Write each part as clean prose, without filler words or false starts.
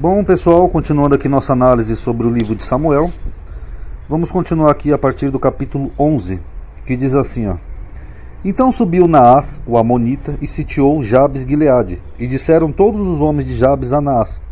Bom, pessoal, continuando aqui nossa análise sobre o livro de Samuel, vamos continuar aqui a partir do capítulo 11, que diz assim, ó: Então subiu Naás, o Amonita, e sitiou Jabes-Gileade, e disseram todos os homens de Jabes a Naás: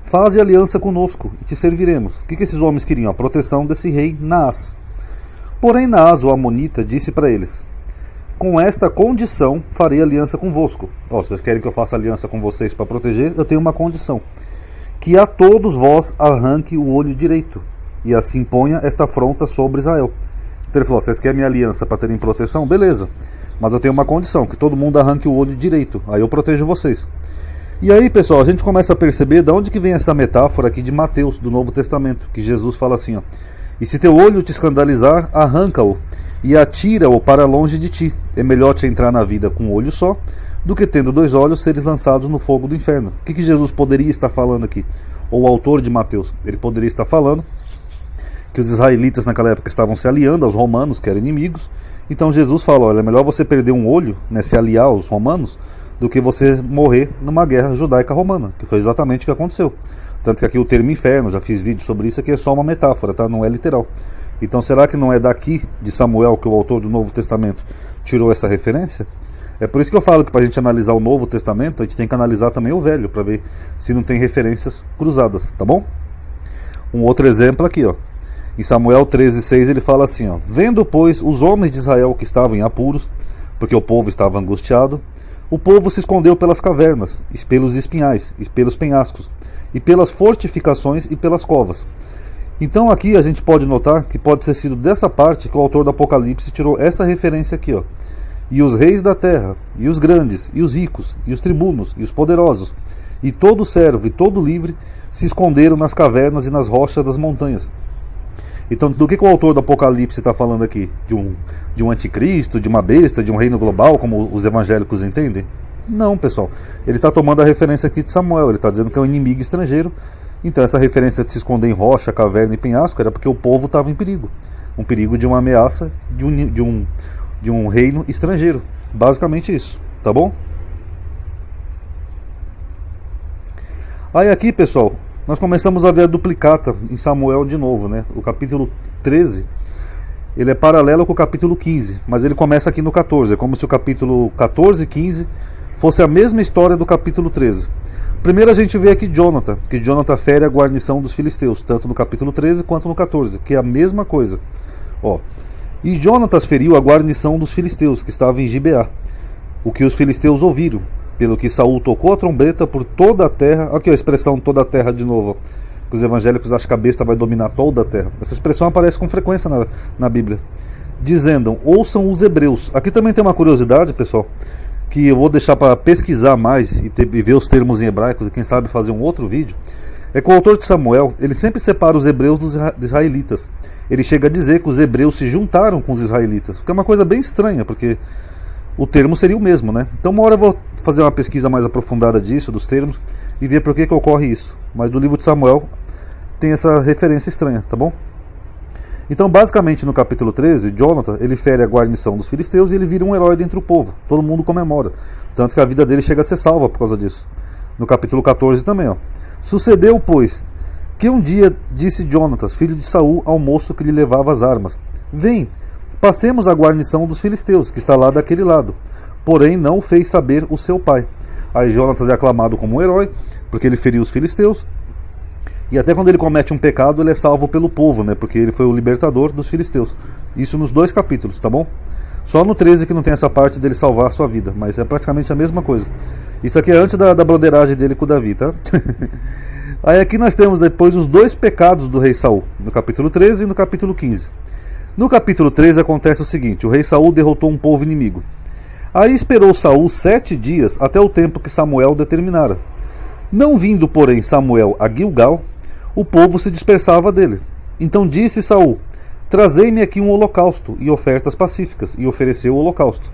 Faze aliança conosco, e te serviremos. O que esses homens queriam? A proteção desse rei Naás. Porém Naás, o Amonita, disse para eles: Com esta condição farei aliança convosco. Vocês querem que eu faça aliança com vocês para proteger? Eu tenho uma condição: que a todos vós arranque o olho direito, e assim ponha esta afronta sobre Israel. Então ele falou: vocês querem minha aliança para terem proteção? Beleza, mas eu tenho uma condição: que todo mundo arranque o olho direito, aí eu protejo vocês. E aí, pessoal, a gente começa a perceber de onde que vem essa metáfora aqui de Mateus, do Novo Testamento, que Jesus fala assim, ó: E se teu olho te escandalizar, arranca-o e atira-o para longe de ti. É melhor te entrar na vida com um olho só, do que tendo dois olhos seres lançados no fogo do inferno. O que Jesus poderia estar falando aqui? Ou o autor de Mateus, ele poderia estar falando que os israelitas naquela época estavam se aliando aos romanos, que eram inimigos. Então Jesus fala: olha, é melhor você perder um olho, né, se aliar aos romanos, do que você morrer numa guerra judaica romana, que foi exatamente o que aconteceu. Tanto que aqui o termo inferno, já fiz vídeo sobre isso, aqui é só uma metáfora, tá? Não é literal. Então será que não é daqui de Samuel que o autor do Novo Testamento tirou essa referência? É por isso que eu falo que para a gente analisar o Novo Testamento, a gente tem que analisar também o Velho, para ver se não tem referências cruzadas, tá bom? Um outro exemplo aqui, ó. Em Samuel 13,6 ele fala assim, ó: Vendo, pois, os homens de Israel que estavam em apuros, porque o povo estava angustiado, o povo se escondeu pelas cavernas, e pelos espinhais, e pelos penhascos, e pelas fortificações e pelas covas. Então aqui a gente pode notar que pode ter sido dessa parte que o autor do Apocalipse tirou essa referência aqui, ó: E os reis da terra, e os grandes, e os ricos, e os tribunos, e os poderosos, e todo servo e todo livre se esconderam nas cavernas e nas rochas das montanhas. Então, do que o autor do Apocalipse está falando aqui? De um anticristo, de uma besta, de um reino global, como os evangélicos entendem? Não, pessoal. Ele está tomando a referência aqui de Samuel. Ele está dizendo que é um inimigo estrangeiro. Então, essa referência de se esconder em rocha, caverna e penhasco era porque o povo estava em perigo. Um perigo de uma ameaça de um reino estrangeiro. Basicamente isso, tá bom? Aí aqui, pessoal, nós começamos a ver a duplicata em Samuel de novo, né? O capítulo 13, ele é paralelo com o capítulo 15, mas ele começa aqui no 14. É como se o capítulo 14 e 15 fosse a mesma história do capítulo 13. Primeiro a gente vê aqui Jonathan, que Jonathan fere a guarnição dos filisteus, tanto no capítulo 13 quanto no 14, que é a mesma coisa. Ó: E Jonatas feriu a guarnição dos filisteus, que estava em Gibeá, o que os filisteus ouviram, pelo que Saul tocou a trombeta por toda a terra. Aqui a expressão toda a terra de novo, que os evangélicos acham que a besta vai dominar toda a terra. Essa expressão aparece com frequência na Bíblia, dizendo: ouçam os hebreus. Aqui também tem uma curiosidade, pessoal, que eu vou deixar para pesquisar mais e ver os termos em hebraico, e quem sabe fazer um outro vídeo. É que o autor de Samuel, ele sempre separa os hebreus dos israelitas. Ele chega a dizer que os hebreus se juntaram com os israelitas, o que é uma coisa bem estranha, porque o termo seria o mesmo, né? Então uma hora eu vou fazer uma pesquisa mais aprofundada disso, dos termos, e ver por que ocorre isso. Mas no livro de Samuel tem essa referência estranha, tá bom? Então basicamente no capítulo 13, Jonathan, ele fere a guarnição dos filisteus e ele vira um herói dentro do povo. Todo mundo comemora. Tanto que a vida dele chega a ser salva por causa disso. No capítulo 14 também, ó: Sucedeu, pois, que um dia disse Jonatas, filho de Saul, ao moço que lhe levava as armas: Vem, passemos a guarnição dos filisteus, que está lá daquele lado. Porém não o fez saber o seu pai. Aí Jonatas é aclamado como um herói, porque ele feriu os filisteus. E até quando ele comete um pecado, ele é salvo pelo povo, né? Porque ele foi o libertador dos filisteus. Isso nos 2 capítulos, tá bom? Só no 13 que não tem essa parte dele salvar a sua vida, mas é praticamente a mesma coisa. Isso aqui é antes da broderagem dele com o Davi, tá? Aí aqui nós temos depois os 2 pecados do rei Saul, no capítulo 13 e no capítulo 15. No capítulo 13 acontece o seguinte: o rei Saul derrotou um povo inimigo. Aí esperou Saul 7 dias, até o tempo que Samuel determinara. Não vindo, porém, Samuel a Gilgal, o povo se dispersava dele. Então disse Saul: Trazei-me aqui um holocausto e ofertas pacíficas, e ofereceu o holocausto.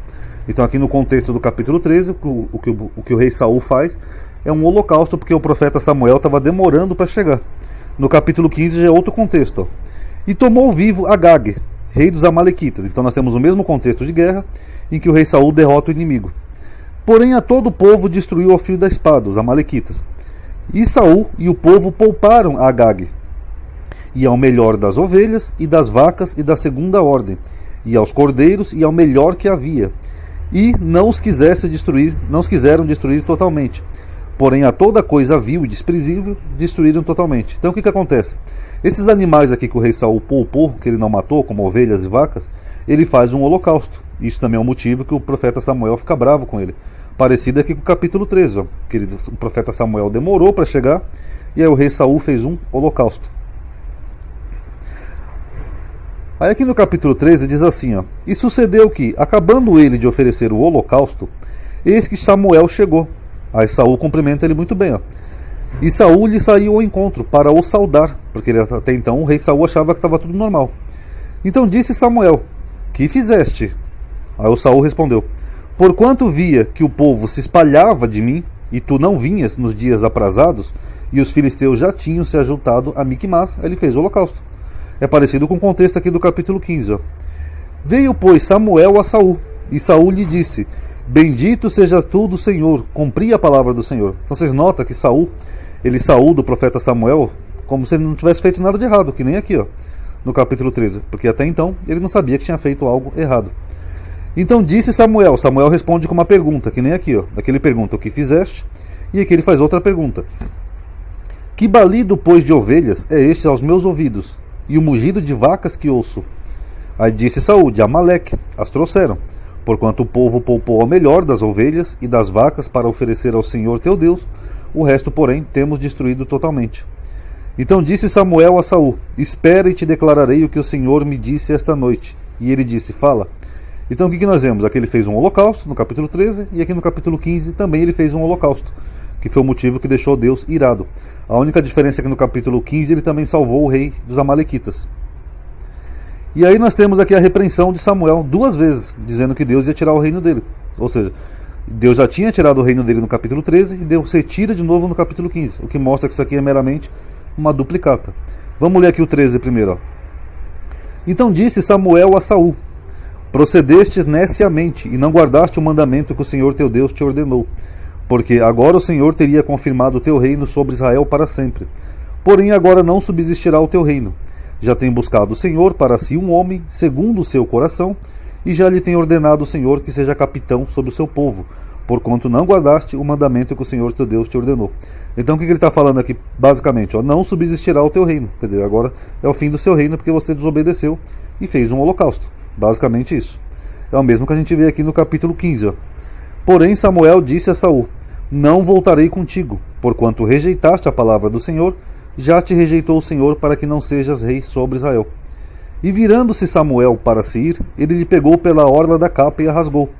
Então aqui no contexto do capítulo 13, o que o rei Saul faz é um holocausto, porque o profeta Samuel estava demorando para chegar. No capítulo 15 já é outro contexto, ó: E tomou vivo Agag, rei dos amalequitas. Então nós temos o mesmo contexto de guerra, em que o rei Saul derrota o inimigo. Porém a todo o povo destruiu ao fio da espada, os amalequitas. E Saul e o povo pouparam a Agag, e ao melhor das ovelhas, e das vacas, e da segunda ordem, e aos cordeiros, e ao melhor que havia. E não os quiseram destruir totalmente. Porém, a toda coisa vil e desprezível, destruíram totalmente. Então, o que acontece? Esses animais aqui que o rei Saul poupou, que ele não matou, como ovelhas e vacas, ele faz um holocausto. Isso também é um motivo que o profeta Samuel fica bravo com ele. Parecido aqui com o capítulo 13, ó, que o profeta Samuel demorou para chegar, e aí o rei Saul fez um holocausto. Aí aqui no capítulo 13 diz assim, ó, e sucedeu que, acabando ele de oferecer o holocausto, eis que Samuel chegou. Aí Saul cumprimenta ele muito bem, ó. E Saul lhe saiu ao encontro para o saudar, porque até então o rei Saul achava que estava tudo normal. Então disse Samuel, que fizeste? Aí o Saul respondeu, porquanto via que o povo se espalhava de mim, e tu não vinhas nos dias aprazados, e os filisteus já tinham se ajuntado a Miquimás, ele fez o holocausto. É parecido com o contexto aqui do capítulo 15. Ó. Veio, pois, Samuel a Saul, e Saul lhe disse, bendito seja tu do Senhor, cumpri a palavra do Senhor. Então vocês notam que Saul, ele saúda o profeta Samuel como se ele não tivesse feito nada de errado, que nem aqui, ó, no capítulo 13, porque até então ele não sabia que tinha feito algo errado. Então disse Samuel, Samuel responde com uma pergunta, que nem aqui, ó, aqui ele pergunta o que fizeste, e aqui ele faz outra pergunta. Que balido, pois, de ovelhas é este aos meus ouvidos, e o mugido de vacas que ouço? Aí disse Saul, de Amaleque as trouxeram, porquanto o povo poupou ao melhor das ovelhas e das vacas para oferecer ao Senhor teu Deus, o resto, porém, temos destruído totalmente. Então disse Samuel a Saul, espera e te declararei o que o Senhor me disse esta noite. E ele disse, fala. Então o que nós vemos? Aqui ele fez um holocausto no capítulo 13, e aqui no capítulo 15 também ele fez um holocausto, que foi o motivo que deixou Deus irado. A única diferença é que no capítulo 15 ele também salvou o rei dos Amalequitas. E aí nós temos aqui a repreensão de Samuel duas vezes, dizendo que Deus ia tirar o reino dele. Ou seja, Deus já tinha tirado o reino dele no capítulo 13 e Deus retira de novo no capítulo 15, o que mostra que isso aqui é meramente uma duplicata. Vamos ler aqui o 13 primeiro. Ó. Então disse Samuel a Saul, procedeste neciamente e não guardaste o mandamento que o Senhor teu Deus te ordenou, porque agora o Senhor teria confirmado o teu reino sobre Israel para sempre. Porém agora não subsistirá o teu reino. Já tem buscado o Senhor para si um homem, segundo o seu coração, e já lhe tem ordenado o Senhor que seja capitão sobre o seu povo, porquanto não guardaste o mandamento que o Senhor teu Deus te ordenou. Então o que ele está falando aqui, basicamente? Ó, não subsistirá o teu reino. Quer dizer, agora é o fim do seu reino porque você desobedeceu e fez um holocausto. Basicamente isso. É o mesmo que a gente vê aqui no capítulo 15. Ó. Porém Samuel disse a Saul, não voltarei contigo, porquanto rejeitaste a palavra do Senhor, já te rejeitou o Senhor para que não sejas rei sobre Israel. E virando-se Samuel para se ir, ele lhe pegou pela orla da capa e a rasgou.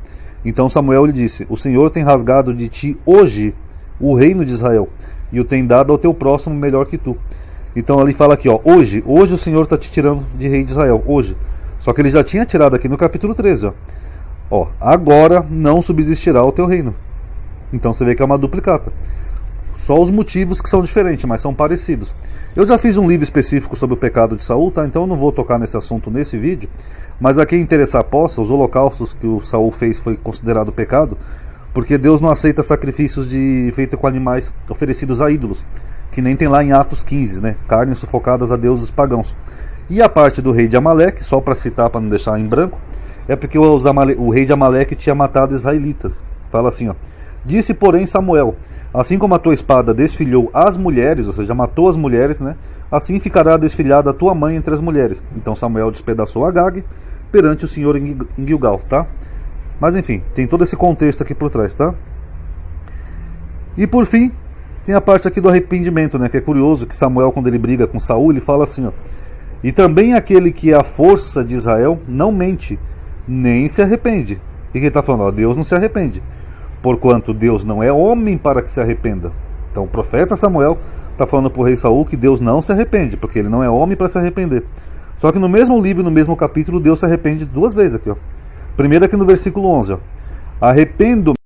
Então Samuel lhe disse, o Senhor tem rasgado de ti hoje o reino de Israel, e o tem dado ao teu próximo melhor que tu. Então ele fala aqui, ó, hoje o Senhor está te tirando de rei de Israel, hoje. Só que ele já tinha tirado aqui no capítulo 13, ó, agora não subsistirá o teu reino. Então você vê que é uma duplicata. Só os motivos que são diferentes, mas são parecidos. Eu já fiz um livro específico sobre o pecado de Saul, tá? Então eu não vou tocar nesse assunto nesse vídeo, mas a quem interessar possa, os holocaustos que o Saul fez foi considerado pecado, porque Deus não aceita sacrifícios feitos com animais oferecidos a ídolos, que nem tem lá em Atos 15, né? Carnes sufocadas a deuses pagãos. E a parte do rei de Amaleque, só para citar, para não deixar em branco, é porque o rei de Amaleque tinha matado israelitas. Fala assim, ó, disse porém Samuel, assim como a tua espada desfilhou as mulheres, ou seja, matou as mulheres, né? Assim ficará desfilhada a tua mãe entre as mulheres. Então Samuel despedaçou Agag perante o Senhor em Gilgal, tá? Mas enfim, tem todo esse contexto aqui por trás, tá? E por fim, tem a parte aqui do arrependimento, né? Que é curioso que Samuel, quando ele briga com Saul, ele fala assim, ó, e também aquele que é a força de Israel não mente, nem se arrepende. E que ele está falando? Ó, Deus não se arrepende, porquanto Deus não é homem para que se arrependa. Então o profeta Samuel está falando para o rei Saul que Deus não se arrepende, porque ele não é homem para se arrepender. Só que no mesmo livro, no mesmo capítulo, Deus se arrepende duas vezes aqui. Ó. Primeiro aqui no versículo 11. Ó. Arrependo-me